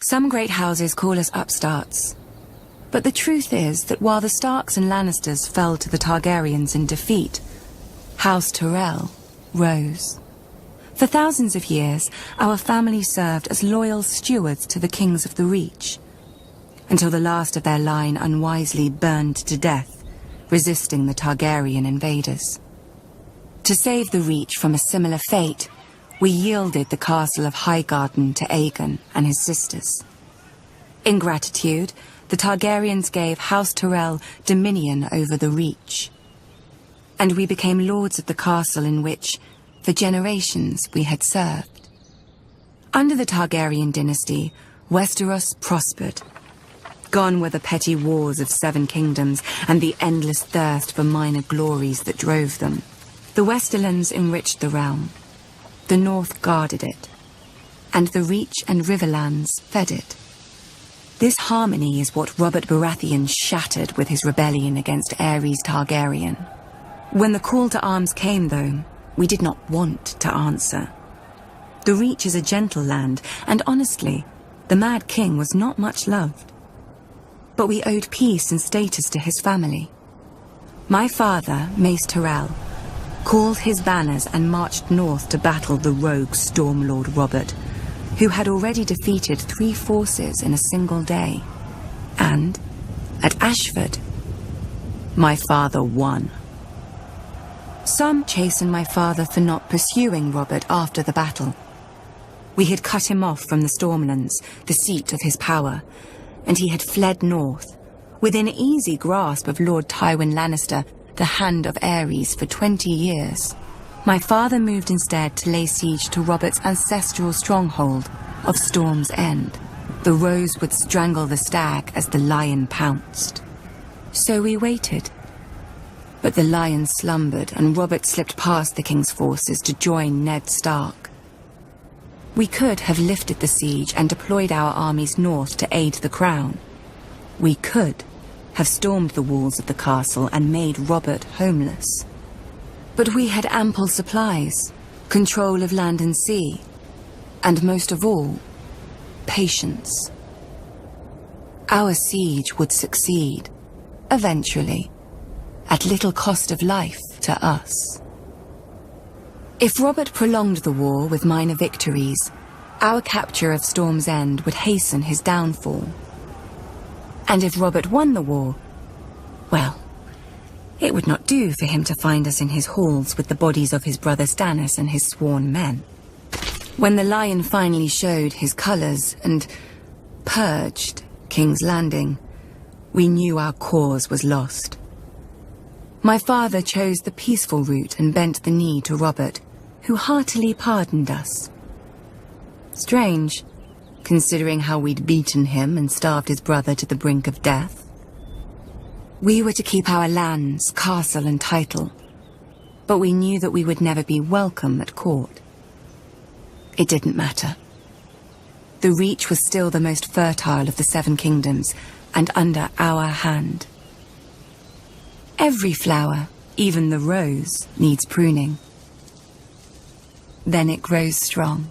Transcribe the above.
Some great houses call us upstarts. But the truth is that while the Starks and Lannisters fell to the Targaryens in defeat, House Tyrell rose. For thousands of years, our family served as loyal stewards to the kings of the Reach, until the last of their line unwisely burned to death, resisting the Targaryen invaders. To save the Reach from a similar fate, we yielded the castle of Highgarden to Aegon and his sisters. In gratitude, the Targaryens gave House Tyrell dominion over the Reach, and we became lords of the castle in which, for generations, we had served. Under the Targaryen dynasty, Westeros prospered. Gone were the petty wars of 7 kingdoms and the endless thirst for minor glories that drove them. The Westerlands enriched the realm. The North guarded it, and the Reach and Riverlands fed it. This harmony is what Robert Baratheon shattered with his rebellion against Aerys Targaryen. When the call to arms came, though, we did not want to answer. The Reach is a gentle land, and honestly, the Mad King was not much loved. But we owed peace and status to his family. My father, Mace Tyrell, called his banners and marched north to battle the rogue Stormlord Robert, who had already defeated 3 forces in a single day. And, at Ashford, my father won. Some chastened my father for not pursuing Robert after the battle. We had cut him off from the Stormlands, the seat of his power, and he had fled north, within easy grasp of Lord Tywin Lannister, the Hand of Aerys, for 20 years. My father moved instead to lay siege to Robert's ancestral stronghold of Storm's End. The rose would strangle the stag as the lion pounced. So we waited. But the lion slumbered, and Robert slipped past the king's forces to join Ned Stark. We could have lifted the siege and deployed our armies north to aid the crown. We could have stormed the walls of the castle and made Robert homeless. But we had ample supplies, control of land and sea, and most of all, patience. Our siege would succeed, eventually, at little cost of life to us. If Robert prolonged the war with minor victories, our capture of Storm's End would hasten his downfall. And if Robert won the war, well, it would not do for him to find us in his halls with the bodies of his brother Stannis and his sworn men. When the lion finally showed his colors and purged King's Landing, we knew our cause was lost. My father chose the peaceful route and bent the knee to Robert, who heartily pardoned us. Strange, considering how we'd beaten him and starved his brother to the brink of death. We were to keep our lands, castle and title, but we knew that we would never be welcome at court. It didn't matter. The Reach was still the most fertile of the 7 kingdoms, and under our hand. Every flower, even the rose, needs pruning. Then it grows strong.